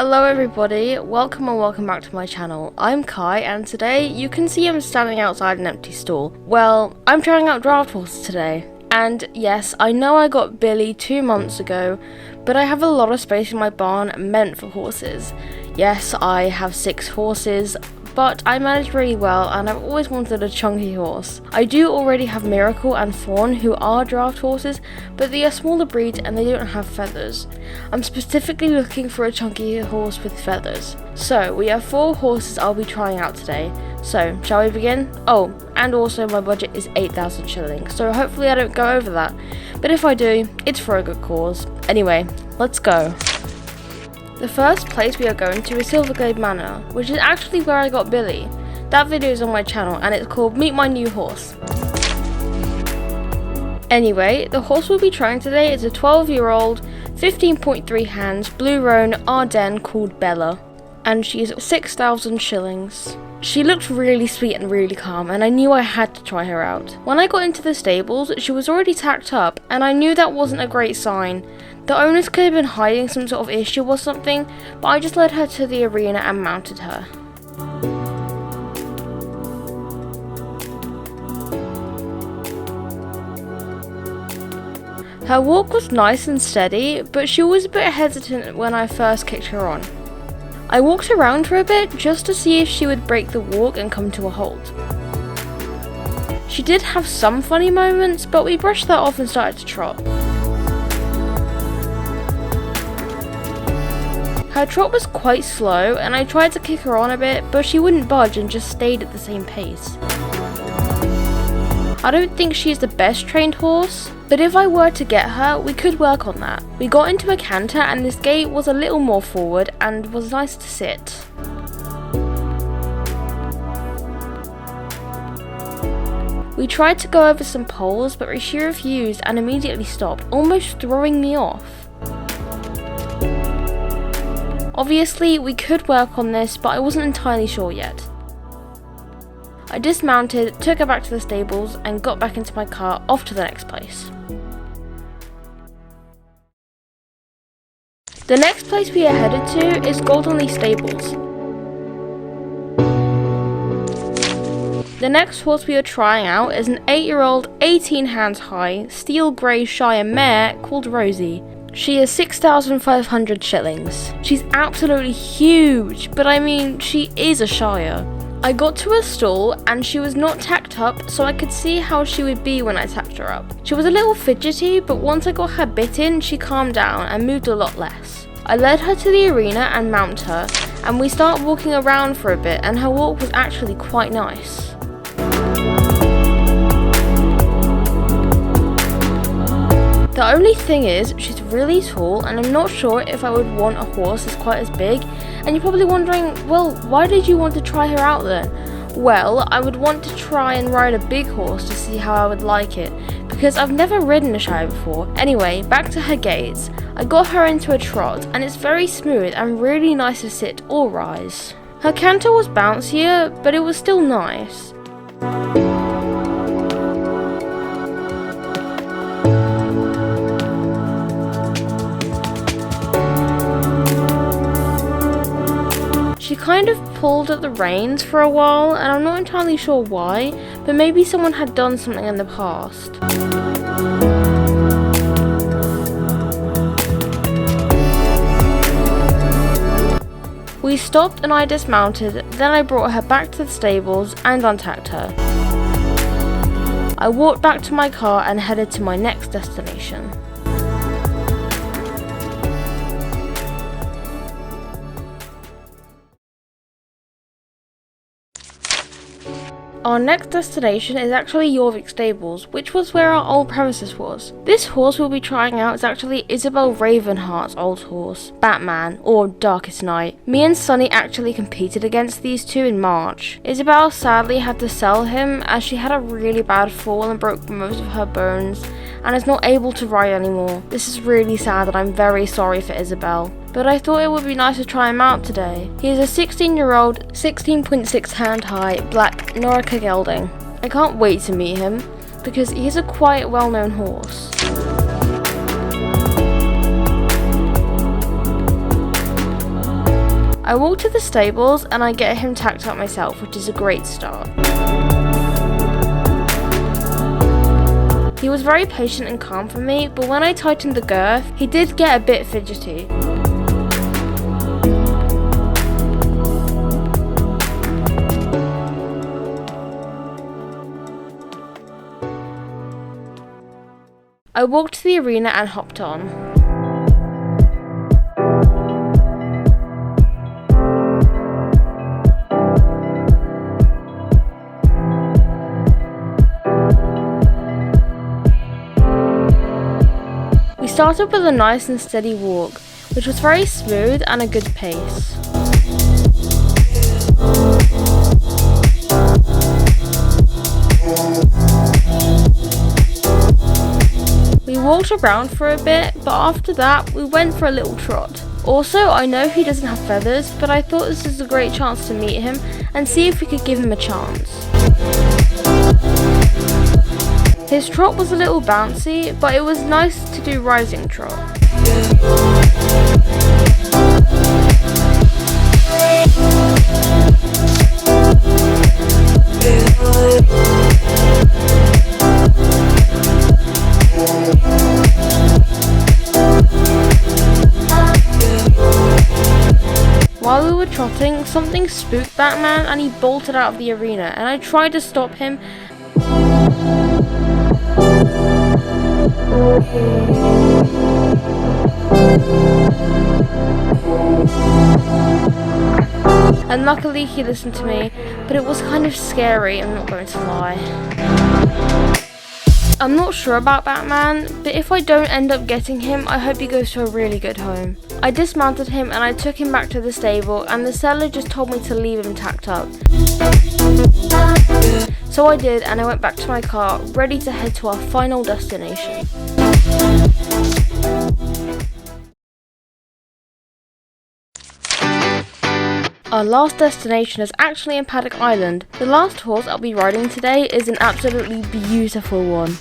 Hello everybody, welcome and welcome back to my channel. I'm Kai and today you can see I'm standing outside an empty stall. Well, I'm trying out draft horses today. And yes, I know I got Billy 2 months ago, but I have a lot of space in my barn meant for horses. Yes, I have 6 horses, but I manage really well and I've always wanted a chunky horse. I do already have Miracle and Fawn, who are draft horses, but they are smaller breeds and they don't have feathers. I'm specifically looking for a chunky horse with feathers. So we have 4 horses I'll be trying out today. So shall we begin? Oh, and also my budget is 8,000 shillings, so hopefully I don't go over that. But if I do, it's for a good cause. Anyway, let's go. The first place we are going to is Silverglade Manor, which is actually where I got Billy. That video is on my channel and it's called Meet My New Horse. Anyway, the horse we'll be trying today is a 12-year-old, 15.3 hands, blue roan Ardennes called Bella, and she is 6,000 shillings. She looked really sweet and really calm, and I knew I had to try her out. When I got into the stables, she was already tacked up, and I knew that wasn't a great sign. The owners could have been hiding some sort of issue or something, but I just led her to the arena and mounted her. Her walk was nice and steady, but she was a bit hesitant when I first kicked her on. I walked around for a bit just to see if she would break the walk and come to a halt. She did have some funny moments, but we brushed that off and started to trot. Her trot was quite slow and I tried to kick her on a bit, but she wouldn't budge and just stayed at the same pace. I don't think she's the best trained horse, but if I were to get her, we could work on that. We got into a canter and this gait was a little more forward and was nice to sit. We tried to go over some poles, but she refused and immediately stopped, almost throwing me off. Obviously, we could work on this, but I wasn't entirely sure yet. I dismounted, took her back to the stables, and got back into my car off to the next place. The next place we are headed to is Goldenley Stables. The next horse we are trying out is an 8-year-old, 18 hands high, steel grey Shire mare called Rosie. She is 6,500 shillings. She's absolutely huge, but I mean, she is a Shire. I got to her stall and she was not tacked up, so I could see how she would be when I tacked her up. She was a little fidgety, but once I got her bit in, she calmed down and moved a lot less. I led her to the arena and mounted her, and we started walking around for a bit, and her walk was actually quite nice. The only thing is, she's really tall and I'm not sure if I would want a horse that's quite as big, and you're probably wondering, well, why did you want to try her out then? Well, I would want to try and ride a big horse to see how I would like it, because I've never ridden a Shire before. Anyway, back to her gaits. I got her into a trot and it's very smooth and really nice to sit or rise. Her canter was bouncier, but it was still nice. She kind of pulled at the reins for a while, and I'm not entirely sure why, but maybe someone had done something in the past. We stopped and I dismounted, then I brought her back to the stables and untacked her. I walked back to my car and headed to my next destination. Our next destination is actually Jorvik Stables, which was where our old premises was. This horse we'll be trying out is actually Isabel Ravenheart's old horse, Batman, or Darkest Night. Me and Sunny actually competed against these two in March. Isabel sadly had to sell him as she had a really bad fall and broke most of her bones and is not able to ride anymore. This is really sad and I'm very sorry for Isabel, but I thought it would be nice to try him out today. He is a 16-year-old, 16.6 hand high, black Norica gelding. I can't wait to meet him, because he is a quite well-known horse. I walk to the stables and I get him tacked up myself, which is a great start. He was very patient and calm for me, but when I tightened the girth, he did get a bit fidgety. I walked to the arena and hopped on. We started with a nice and steady walk, which was very smooth and a good pace. We walked around for a bit, but after that we went for a little trot. Also, I know he doesn't have feathers, but I thought this was a great chance to meet him and see if we could give him a chance. His trot was a little bouncy, but it was nice to do rising trot. While we were trotting, something spooked Batman and he bolted out of the arena, and I tried to stop him. And luckily he listened to me, but it was kind of scary, I'm not going to lie. I'm not sure about Batman, but if I don't end up getting him, I hope he goes to a really good home. I dismounted him and I took him back to the stable, and the seller just told me to leave him tacked up. So I did, and I went back to my car, ready to head to our final destination. Our last destination is actually in Paddock Island. The last horse I'll be riding today is an absolutely beautiful one.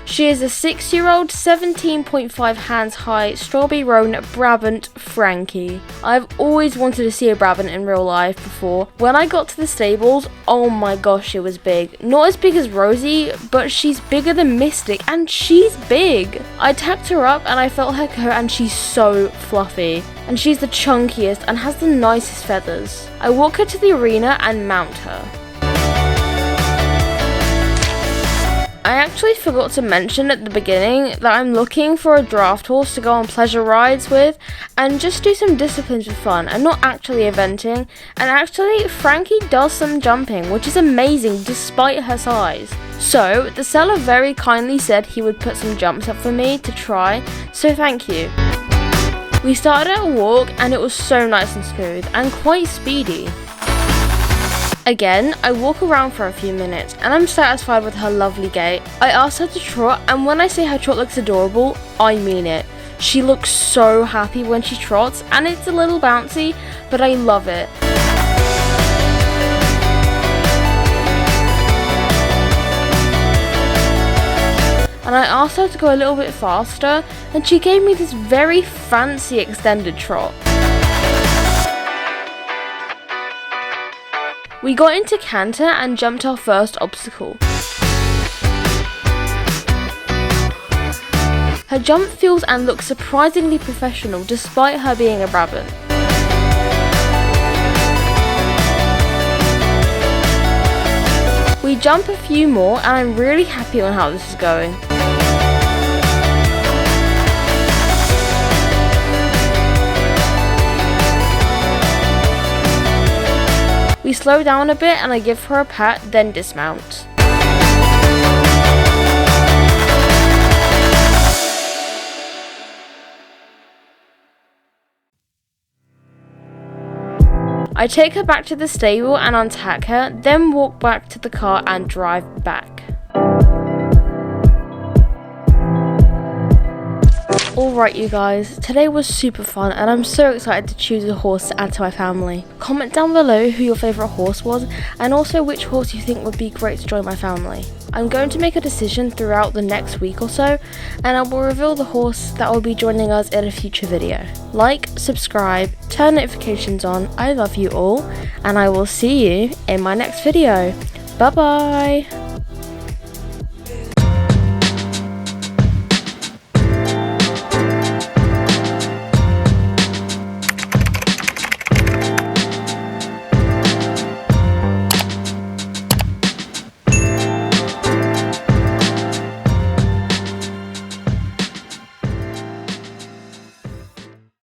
She is a 6-year-old, 17.5 hands high, strawberry roan Brabant Frankie. I've always wanted to see a Brabant in real life before. When I got to the stables, oh my gosh, it was big. Not as big as Rosie, but she's bigger than Mystic, and she's big. I tacked her up and I felt her coat, and she's so fluffy. And she's the chunkiest and has the nicest feathers. I walk her to the arena and mount her. I actually forgot to mention at the beginning that I'm looking for a draft horse to go on pleasure rides with and just do some disciplines for fun and not actually eventing. And actually, Frankie does some jumping, which is amazing despite her size. So, the seller very kindly said he would put some jumps up for me to try, so thank you. We started at a walk and it was so nice and smooth and quite speedy. Again, I walk around for a few minutes and I'm satisfied with her lovely gait. I asked her to trot, and when I say her trot looks adorable, I mean it. She looks so happy when she trots, and it's a little bouncy, but I love it. And I asked her to go a little bit faster, and she gave me this very fancy extended trot. We got into canter and jumped our first obstacle. Her jump feels and looks surprisingly professional despite her being a Brabant. We jump a few more and I'm really happy on how this is going. We slow down a bit and I give her a pat, then dismount. I take her back to the stable and untack her, then walk back to the car and drive back. Alright you guys, today was super fun and I'm so excited to choose a horse to add to my family. Comment down below who your favourite horse was and also which horse you think would be great to join my family. I'm going to make a decision throughout the next week or so and I will reveal the horse that will be joining us in a future video. Like, subscribe, turn notifications on, I love you all and I will see you in my next video. Bye bye!